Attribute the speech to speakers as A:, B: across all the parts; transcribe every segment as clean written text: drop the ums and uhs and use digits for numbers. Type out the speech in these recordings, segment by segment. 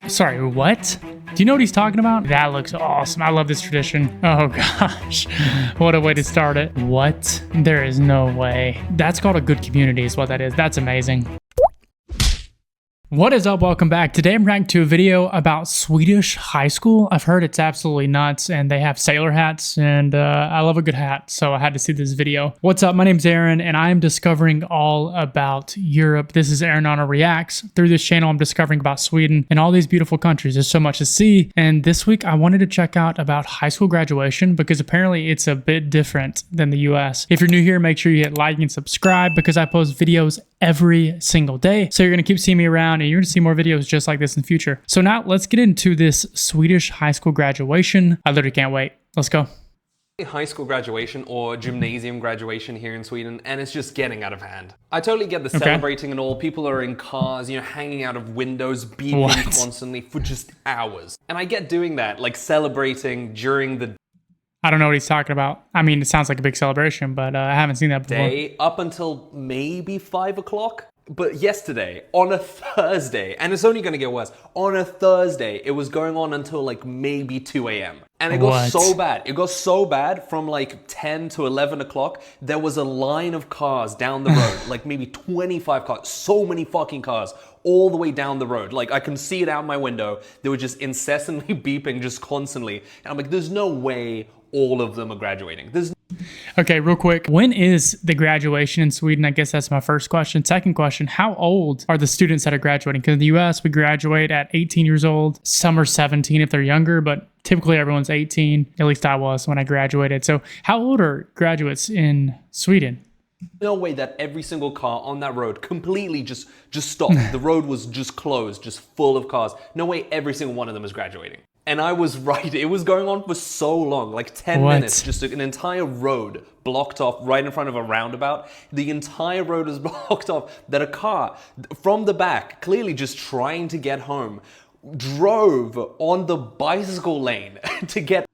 A: Sorry, what? Do you know what he's talking about? That looks awesome. I love this tradition. Oh gosh, what a way to start it. What? There is no way. That's called a good community is what that is. That's amazing. What is up? Welcome back. Today I'm reacting to a video about Swedish high school. I've heard it's absolutely nuts and they have sailor hats and I love a good hat, so I had to see this video. What's up? My name's Aaron and I am discovering all about Europe. This is Aaron on a Reacts. Through this channel I'm discovering about Sweden and all these beautiful countries. There's so much to see, and this week I wanted to check out about high school graduation because apparently it's a bit different than the US. If you're new here, make sure you hit like and subscribe because I post videos every single day. So you're going to keep seeing me around and you're going to see more videos just like this in the future. So now let's get into this Swedish high school graduation. I literally can't wait. Let's go.
B: High school graduation or gymnasium graduation here in Sweden, and it's just getting out of hand. I totally get the celebrating and all. People are in cars, hanging out of windows, beeping constantly for just hours. And I get doing that, like celebrating during the
A: I don't know what he's talking about. I mean, it sounds like a big celebration, but I haven't seen that before.
B: Day up until maybe 5 o'clock. But yesterday, on a Thursday, and it's only going to get worse, on a Thursday, it was going on until like maybe 2 a.m. And it got so bad. It got so bad from like 10 to 11 o'clock, there was a line of cars down the road, like maybe 25 cars, so many fucking cars, all the way down the road. Like I can see it out my window. They were just incessantly beeping, just constantly. And I'm like, there's no way all of them are graduating.
A: Okay, real quick. When is the graduation in Sweden? I guess that's my first question. Second question, how old are the students that are graduating? Because in the US, we graduate at 18 years old. Some are 17 if they're younger, but typically everyone's 18. At least I was when I graduated. So how old are graduates in Sweden?
B: No way that every single car on that road completely just stopped. The road was just closed, just full of cars. No way every single one of them is graduating. And I was right. It was going on for so long, like 10 minutes, just an entire road blocked off right in front of a roundabout. The entire road was blocked off that a car from the back, clearly just trying to get home, drove on the bicycle lane to get.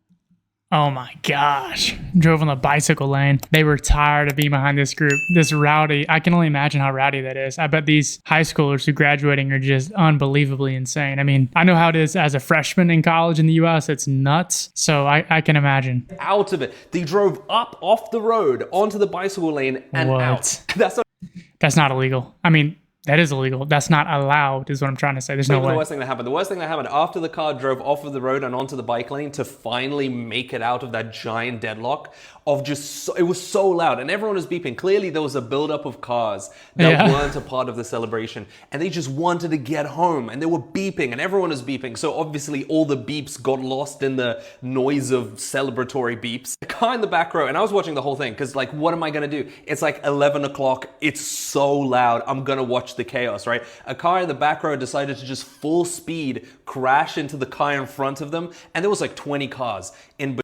A: Oh my gosh, drove on the bicycle lane. They were tired of being behind this group, this rowdy. I can only imagine how rowdy that is. I bet these high schoolers who are graduating are just unbelievably insane. I mean, I know how it is as a freshman in college in the US, it's nuts. So I can imagine.
B: Out of it. They drove up off the road onto the bicycle lane and out.
A: That's not illegal. I mean, that is illegal. That's not allowed, is what I'm trying to say. There's no way.
B: The worst thing that happened. The worst thing that happened after the car drove off of the road and onto the bike lane to finally make it out of that giant deadlock of just, it was so loud and everyone was beeping. Clearly there was a buildup of cars that weren't a part of the celebration and they just wanted to get home and they were beeping and everyone was beeping. So obviously all the beeps got lost in the noise of celebratory beeps. The car in the back row, and I was watching the whole thing because like, what am I going to do? It's like 11 o'clock. It's so loud. I'm going to watch the chaos, right? A car in the back row decided to just full speed crash into the car in front of them. And there was like 20 cars in.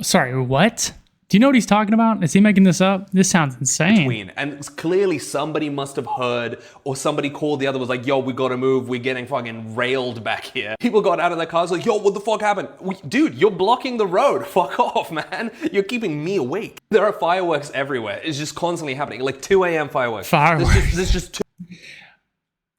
A: Sorry, what? Do you know what he's talking about? Is he making this up? This sounds insane.
B: And clearly somebody must have heard or somebody called the other, was like, yo, we gotta move. We're getting fucking railed back here. People got out of their cars like, yo, what the fuck happened? Dude, you're blocking the road. Fuck off, man. You're keeping me awake. There are fireworks everywhere. It's just constantly happening. Like 2 a.m. fireworks. There's just two.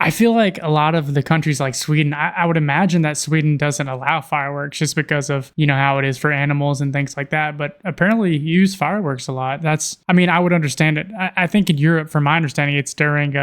A: I feel like a lot of the countries like Sweden, I would imagine that Sweden doesn't allow fireworks just because of, how it is for animals and things like that. But apparently you use fireworks a lot. I would understand it. I think in Europe, from my understanding, it's during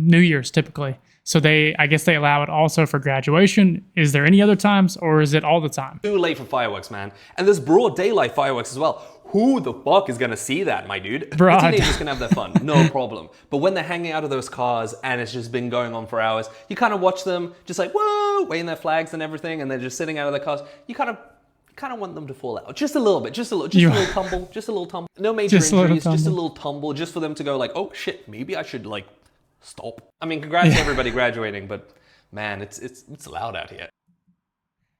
A: New Year's typically. So I guess they allow it also for graduation. Is there any other times or is it all the time?
B: Too late for fireworks, man. And there's broad daylight fireworks as well. Who the fuck is gonna see that, my dude? The teenagers can have their fun, no problem. But when they're hanging out of those cars and it's just been going on for hours, you kind of watch them just like, whoa, waving their flags and everything, and they're just sitting out of their cars. You kind of want them to fall out. Just a little bit, just a little tumble. No major injuries, just a little tumble, just for them to go like, oh shit, maybe I should like stop. I mean, congrats to everybody graduating, but man, it's loud out here.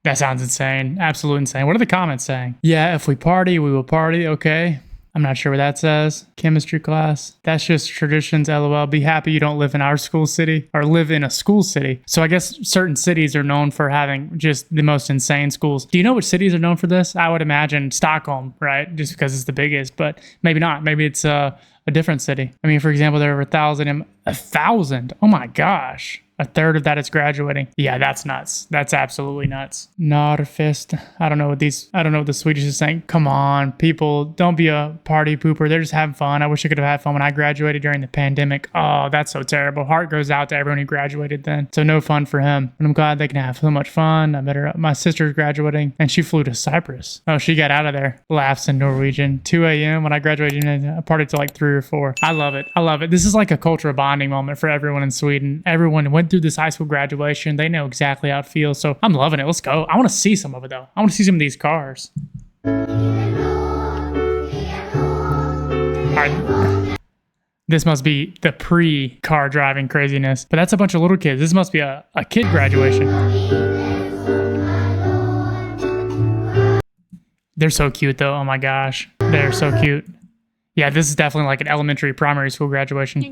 A: That sounds insane. Absolutely insane. What are the comments saying? Yeah, if we party, we will party. Okay. I'm not sure what that says. Chemistry class. That's just traditions, LOL. Be happy you don't live in our school city or live in a school city. So I guess certain cities are known for having just the most insane schools. Do you know which cities are known for this? I would imagine Stockholm, right? Just because it's the biggest, but maybe not. Maybe it's a different city. I mean, for example, there are 1,000. 1,000? Oh my gosh. A third of that is graduating. Yeah, that's nuts. That's absolutely nuts. Norrfest. I don't know what the Swedish is saying. Come on, people, don't be a party pooper. They're just having fun. I wish I could have had fun when I graduated during the pandemic. Oh, that's so terrible. Heart goes out to everyone who graduated then. So no fun for him. But I'm glad they can have so much fun. My sister's graduating and she flew to Cyprus. Oh, she got out of there. Laughs in Norwegian. 2 a.m. when I graduated, I partied till like 3 or 4. I love it. I love it. This is like a cultural bonding moment for everyone in Sweden. Everyone went through this high school graduation. They know exactly how it feels. So I'm loving it. Let's go. I want to see some of it though. I want to see some of these cars. All right. This must be the pre-car driving craziness. But that's a bunch of little kids. This must be a kid graduation. They're so cute though. Oh my gosh. They're so cute. Yeah, this is definitely like an elementary, primary school graduation.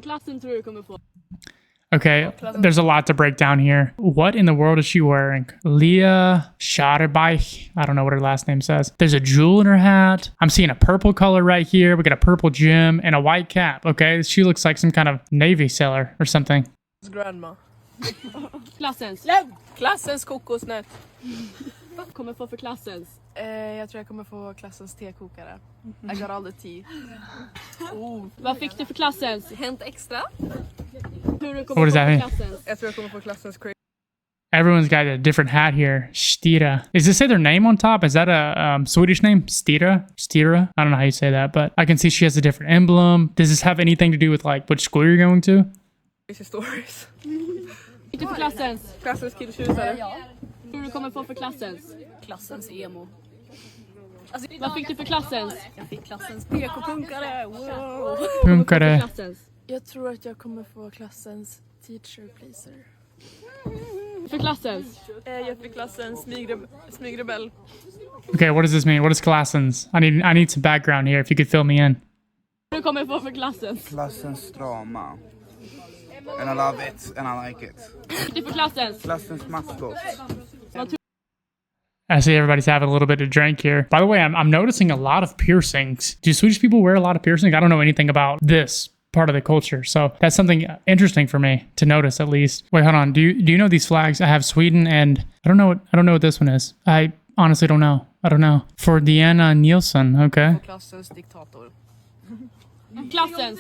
A: Okay, there's a lot to break down here. What in the world is she wearing? Leah Scharbeich. I don't know what her last name says. There's a jewel in her hat. I'm seeing a purple color right here. We got a purple gym and a white cap. Okay, she looks like some kind of Navy sailor or something.
C: Grandma.
D: Klassens kokosnöt.
C: Vad kommer få för klassens?
D: Jag tror jag kommer få klassens tekokare. I got all the tea.
C: Vad fick du för klassens?
D: Hänt extra.
C: Hur du
A: What
C: kommer
A: does
C: få
A: that
C: för
A: mean?
C: klassens?
D: Jag tror jag kommer få klassens crazy.
A: Everyone's got a different hat here. Stira. Does it say their name on top? Is that a Swedish name? Stira? Stira? I don't know how you say that, but I can see she has a different emblem. Does this have anything to do with like which school you're going to?
D: Crazy stories.
C: Fick du för klassens?
D: Klassens killtjusare.
C: Hur du kommer få för klassens?
E: Klassens emo.
C: Vad fick du för klassens?
E: Jag fick klassens PK-punkare. Wow.
A: Punkare.
C: Klassens.
D: Jag tror att jag kommer få klassens teacher pleaser.
C: För klassens.
D: Jag fick klassens smygrebell.
A: Okay, what does this mean? What is klassens? I need some background here if you could fill me in.
C: Hur du kommer få för klassens?
F: Klassens drama. And I love it and I like it.
C: Fick du för klassens?
F: Klassens maskot.
A: I see everybody's having a little bit to drink here. By the way, I'm noticing a lot of piercings. Do Swedish people wear a lot of piercings? I don't know anything about this part of the culture, so that's something interesting for me to notice at least. Wait, hold on. Do you know these flags? I have Sweden and I don't know what this one is. I honestly don't know. I don't know. For Diana Nielsen, okay.
D: Klassens diktator.
C: Klassens.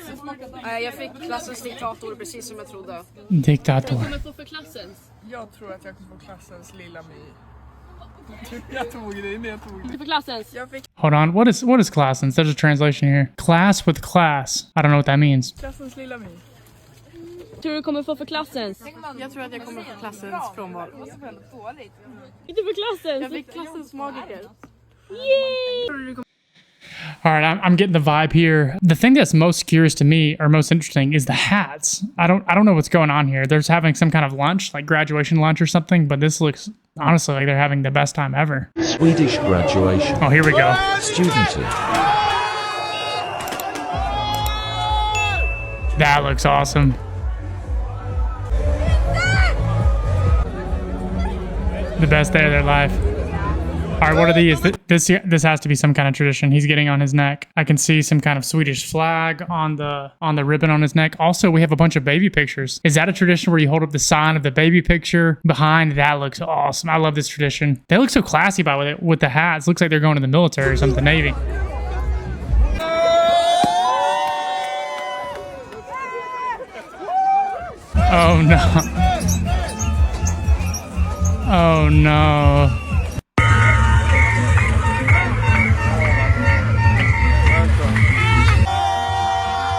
D: Jag fick klassens diktator precis som jag trodde.
A: Diktator.
C: Vad kommer få för klassens?
D: Jag tror att jag kommer få klassens lilla My. Jag tog det, men jag tog
C: Fick du för klassens?
D: Jag fick
A: Hold on. What is klassens? There's a translation here. Class with class. I don't know what that means.
D: klassens lilla My.
C: Hur du kommer få för klassens?
D: Jag tror att jag kommer få klassens frånvaro.
C: Fick du för klassens?
D: Jag fick klassens magiker.
C: Yay!
A: All right, I'm getting the vibe here. The thing that's most curious to me or most interesting is the hats. I don't know what's going on here. They're just having some kind of lunch, like graduation lunch or something, but this looks honestly like they're having the best time ever.
G: Swedish graduation.
A: Oh, here we go.
G: Studenting.
A: That looks awesome. The best day of their life. All right, what are these? This has to be some kind of tradition. He's getting on his neck. I can see some kind of Swedish flag on the ribbon on his neck. Also, we have a bunch of baby pictures. Is that a tradition where you hold up the sign of the baby picture behind? That looks awesome. I love this tradition. They look so classy with the hats. Looks like they're going to the military or something, the Navy. Oh no. Oh no.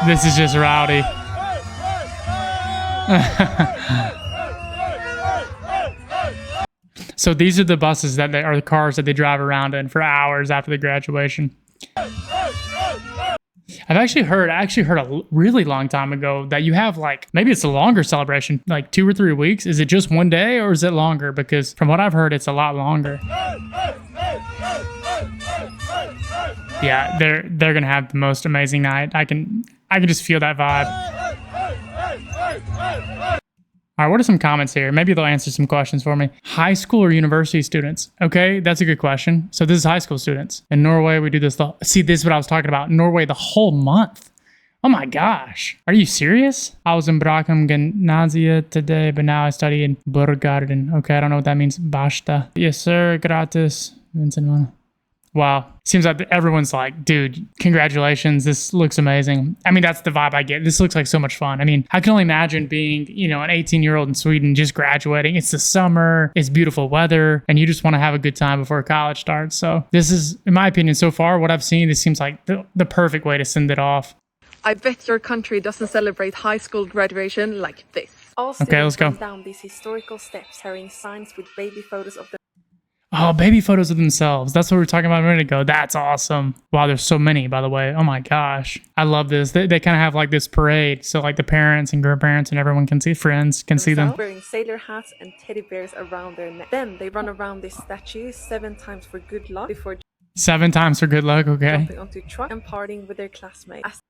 A: This is just rowdy. So these are the buses that are the cars that they drive around in for hours after the graduation. I actually heard a really long time ago that you have like, maybe it's a longer celebration, like 2 or 3 weeks. Is it just one day or is it longer? Because from what I've heard, it's a lot longer. Yeah, they're gonna have the most amazing night. I can just feel that vibe. All right, what are some comments here? Maybe they'll answer some questions for me. High school or university students? Okay, that's a good question. So this is high school students. In Norway, we do this. This is what I was talking about. Norway, the whole month. Oh my gosh. Are you serious? I was in Brachem Gymnasium today, but now I study in Burgarden. Okay, I don't know what that means. Basta. Yes, sir. Gratis. Wow. Seems like everyone's like, dude, congratulations. This looks amazing. I mean, that's the vibe I get. This looks like so much fun. I mean, I can only imagine being, you know, an 18-year-old in Sweden just graduating. It's the summer, it's beautiful weather, and you just want to have a good time before college starts. So this is, in my opinion, so far, what I've seen, this seems like the perfect way to send it off.
H: I bet your country doesn't celebrate high school graduation like this.
I: All
A: Okay, let's go.
I: down these historical steps carrying signs with baby photos of them.
A: Oh, baby photos of themselves. That's what we were talking about a minute ago. That's awesome. Wow, there's so many, by the way. Oh my gosh. I love this. They kind of have like this parade. So like the parents and grandparents and everyone can see, friends can see them.
I: Wearing sailor hats and teddy bears around their neck. Then they run around this statue 7 times for good luck before
A: 7 times for good luck, okay.
I: jumping onto a truck and partying with their classmates.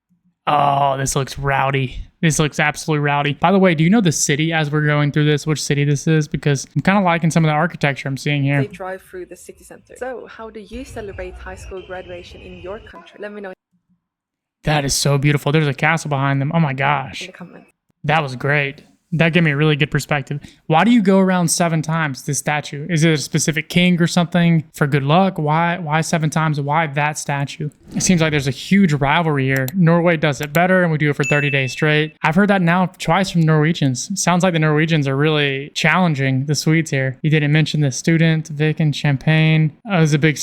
A: Oh, this looks rowdy. This looks absolutely rowdy. By the way, do you know the city as we're going through this, which city this is? Because I'm kind of liking some of the architecture I'm seeing here.
I: They drive through the city center. So, how do you celebrate high school graduation in your country? Let me know
A: That is so beautiful. There's a castle behind them. Oh my gosh.
I: in the comments.
A: That was great. That gave me a really good perspective. Why do you go around 7 times this statue? Is it a specific king or something for good luck? Why 7 times? Why that statue? It seems like there's a huge rivalry here. Norway does it better and we do it for 30 days straight. I've heard that now twice from Norwegians. Sounds like the Norwegians are really challenging the Swedes here. You didn't mention the student, Vic, and Champagne. Oh, it was a big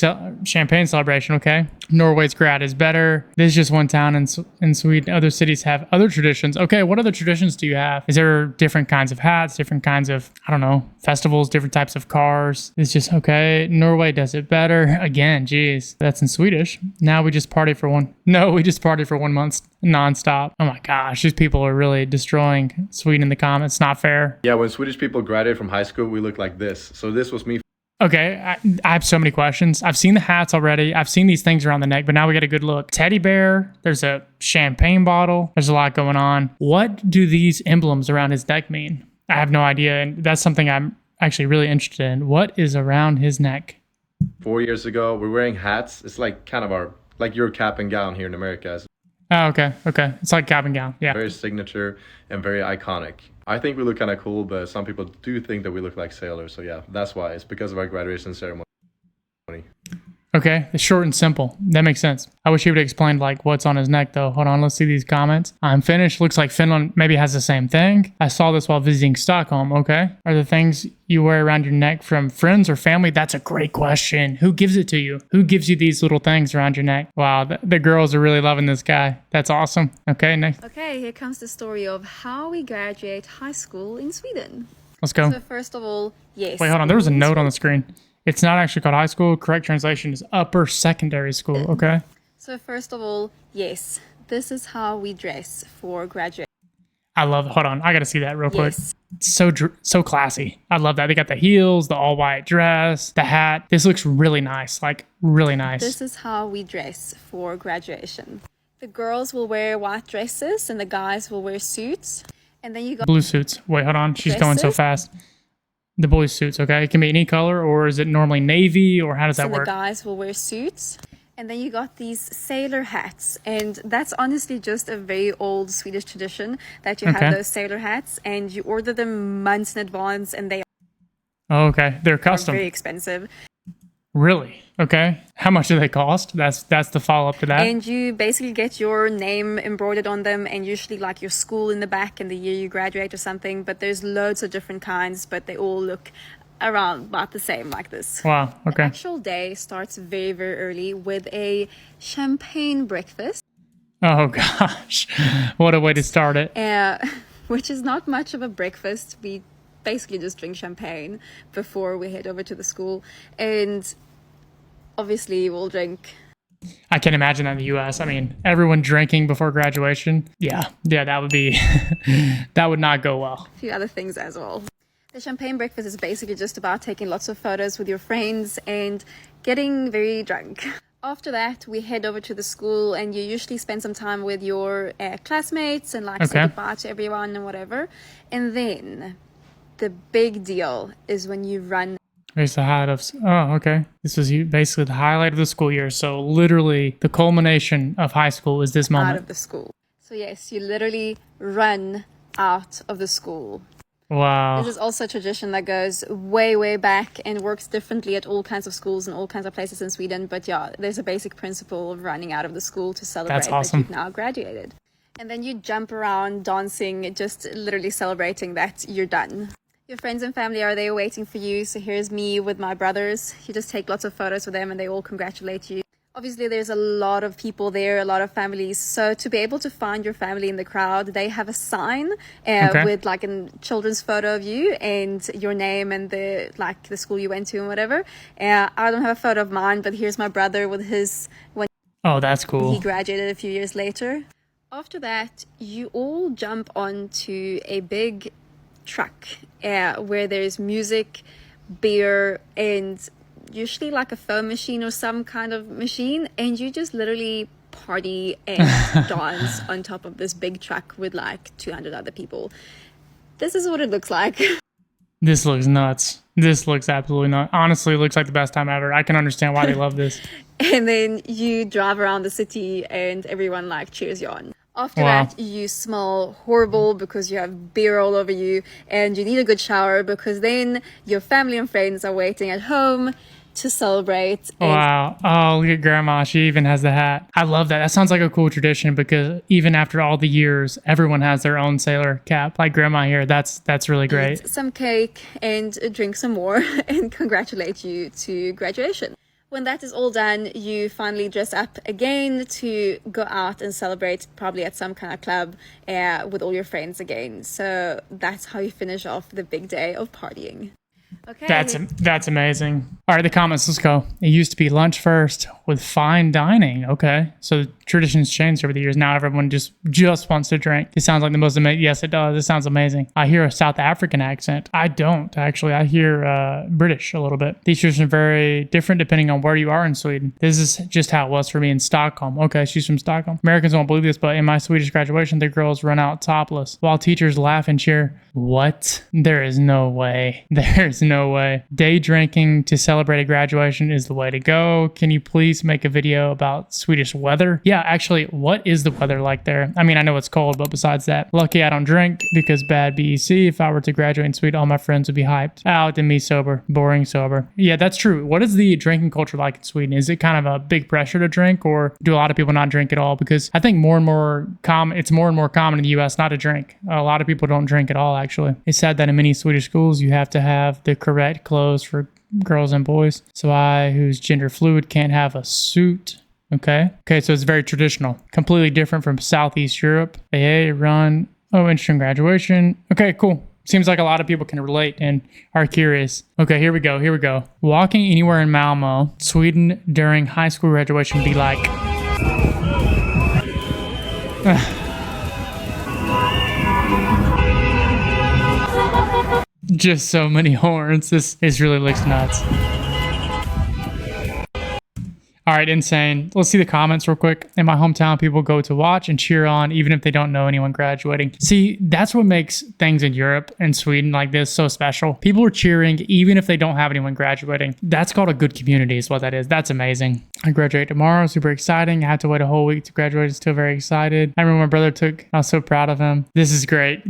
A: champagne celebration, okay. Norway's grad is better. This is just one town in Sweden. Other cities have other traditions. Okay, what other traditions do you have? Is there different kinds of hats, different kinds of, I don't know, festivals, different types of cars? It's just, okay, Norway does it better. Again, geez, that's in Swedish. Now we just party for one. No, we just party for 1 month nonstop. Oh my gosh, these people are really destroying Sweden in the comments. Not fair.
J: Yeah, when Swedish people graduate from high school, we look like this. So this was me.
A: Okay, I have so many questions. I've seen the hats already. I've seen these things around the neck, but now we get a good look. Teddy bear. There's a champagne bottle. There's a lot going on. What do these emblems around his neck mean? I have no idea, and that's something I'm actually really interested in. What is around his neck?
J: 4 years ago, we're wearing hats. It's like kind of our, like your cap and gown here in America.
A: Oh, okay. It's like cap and gown. Yeah.
J: Very signature and very iconic. I think we look kind of cool, but some people do think that we look like sailors. So yeah, that's why. It's because of our graduation ceremony.
A: Okay, it's short and simple. That makes sense. I wish he would explain like what's on his neck though. Hold on, let's see these comments. I'm finished. Looks like Finland maybe has the same thing. I saw this while visiting Stockholm. Okay. Are the things you wear around your neck from friends or family? That's a great question. Who gives it to you? Who gives you these little things around your neck? Wow, the girls are really loving this guy. That's awesome. Okay, next.
E: Okay, here comes the story of how we graduate high school in Sweden.
A: Let's go.
E: So first of all, yes.
A: Wait, hold on. There was a note on the screen. It's not actually called high school. Correct translation is upper secondary school. Okay.
E: So first of all, yes, this is how we dress for graduation.
A: I love it. Hold on. I got to see that real quick.
E: Yes.
A: It's so classy. I love that. They got the heels, the all white dress, the hat. This looks really nice. Like really nice.
E: This is how we dress for graduation. The girls will wear white dresses and the guys will wear suits. And then you got
A: blue suits. Wait, hold on. She's going so fast. The boys' suits, okay? It can be any color, or is it normally navy, or how does that work?
E: The guys will wear suits. And then you got these sailor hats. And that's honestly just a very old Swedish tradition that you have those sailor hats. And you order them months in advance, and they
A: oh, okay. They're custom.
E: very expensive.
A: Really? Okay. How much do they cost? That's the follow-up to that.
E: And you basically get your name embroidered on them and usually like your school in the back and the year you graduate or something. But there's loads of different kinds, but they all look around about the same like this.
A: Wow. Okay.
E: The actual day starts very, very early with a champagne breakfast.
A: Oh, gosh. What a way to start it.
E: Which is not much of a breakfast. We basically just drink champagne before we head over to the school. And obviously we'll drink.
A: I can imagine that in the US. I mean, everyone drinking before graduation. Yeah, that would be, that would not go well.
E: A few other things as well. The champagne breakfast is basically just about taking lots of photos with your friends and getting very drunk. After that, we head over to the school and you usually spend some time with your classmates and like say goodbye to everyone and whatever. And then the big deal is when you run.
A: It's the highlight of, oh, okay. This is basically the highlight of the school year. So literally the culmination of high school is this moment.
E: Out of the school. So yes, you literally run out of the school.
A: Wow.
E: This is also a tradition that goes way, way back and works differently at all kinds of schools and all kinds of places in Sweden. But yeah, there's a basic principle of running out of the school to celebrate
A: That's awesome.
E: that you've now graduated. And then you jump around dancing, just literally celebrating that you're done. Your friends and family are there waiting for you. So here's me with my brothers. You just take lots of photos with them and they all congratulate you. Obviously, there's a lot of people there, a lot of families. So to be able to find your family in the crowd, they have a sign with like a children's photo of you and your name and the school you went to and whatever. I don't have a photo of mine, but here's my brother with his when
A: that's cool.
E: he graduated a few years later. After that, you all jump onto a big truck where there's music, beer, and usually like a foam machine or some kind of machine, and you just literally party and dance on top of this big truck with like 200 other people. This is what it looks like.
A: This looks nuts. This looks absolutely nuts. Honestly, it looks like the best time ever. I can understand why they love this.
E: And then you drive around the city and everyone like cheers you on. After that, you smell horrible because you have beer all over you and you need a good shower because then your family and friends are waiting at home to celebrate.
A: Wow. Oh, look at Grandma. She even has the hat. I love that. That sounds like a cool tradition because even after all the years, everyone has their own sailor cap. Like Grandma here. That's really great.
E: Eat some cake and drink some more and congratulate you to graduation. When that is all done, you finally dress up again to go out and celebrate, probably at some kind of club with all your friends again. So that's how you finish off the big day of partying. Okay.
A: That's amazing. All right, the comments, let's go. It used to be lunch first with fine dining. Okay, so traditions changed over the years. Now everyone just wants to drink. It sounds like the most amazing. Yes, it does. It sounds amazing. I hear a South African accent. I don't, actually. I hear British a little bit. These traditions are very different depending on where you are in Sweden. This is just how it was for me in Stockholm. Okay, she's from Stockholm. Americans won't believe this, but in my Swedish graduation, the girls run out topless while teachers laugh and cheer. What? There is no way. There's no way. Day drinking to celebrate a graduation is the way to go. Can you please make a video about Swedish weather? Yeah, actually, what is the weather like there? I mean, I know it's cold, but besides that, lucky I don't drink because bad BEC. If I were to graduate in Sweden, all my friends would be hyped. Out and me sober. Boring sober. Yeah, that's true. What is the drinking culture like in Sweden? Is it kind of a big pressure to drink, or do a lot of people not drink at all? Because I think it's more and more common in the US not to drink. A lot of people don't drink at all, actually. It's sad that in many Swedish schools, you have to have the correct clothes for girls and boys. So I, who's gender fluid, can't have a suit. Okay, so it's very traditional. Completely different from Southeast Europe. AA, run. Oh, interesting graduation. Okay, cool. Seems like a lot of people can relate and are curious. Okay, here we go. Walking anywhere in Malmo, Sweden during high school graduation would be like... Just so many horns. This really looks nuts. All right, insane. Let's see the comments real quick. In my hometown, people go to watch and cheer on even if they don't know anyone graduating. See, that's what makes things in Europe and Sweden like this so special. People are cheering even if they don't have anyone graduating. That's called a good community is what that is. That's amazing. I graduate tomorrow. Super exciting. I had to wait a whole week to graduate. Still very excited. I remember my brother took. I was so proud of him. This is great.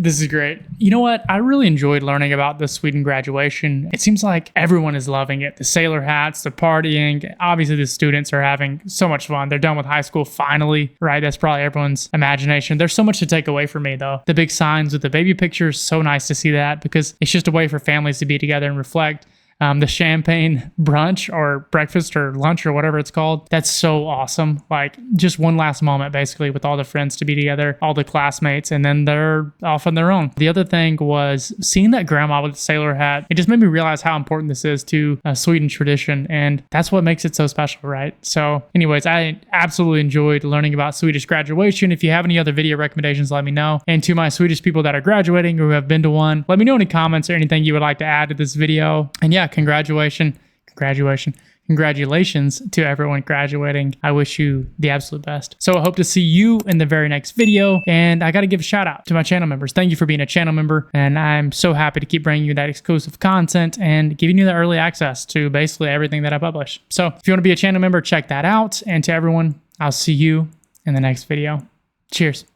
A: You know what? I really enjoyed learning about the Sweden graduation. It seems like everyone is loving it. The sailor hats, the partying. Obviously, the students are having so much fun. They're done with high school finally, right? That's probably everyone's imagination. There's so much to take away from me though. The big signs with the baby pictures, so nice to see that because it's just a way for families to be together and reflect. The champagne brunch or breakfast or lunch or whatever it's called. That's so awesome. Like just one last moment basically with all the friends to be together, all the classmates, and then they're off on their own. The other thing was seeing that grandma with the sailor hat. It just made me realize how important this is to Sweden tradition. And that's what makes it so special, right? So anyways, I absolutely enjoyed learning about Swedish graduation. If you have any other video recommendations, let me know. And to my Swedish people that are graduating or who have been to one, let me know any comments or anything you would like to add to this video. And yeah, congratulations to everyone graduating. I wish you the absolute best. So I hope to see you in the very next video. And I got to give a shout out to my channel members. Thank you for being a channel member. And I'm so happy to keep bringing you that exclusive content and giving you the early access to basically everything that I publish. So if you want to be a channel member, check that out. And to everyone, I'll see you in the next video. Cheers.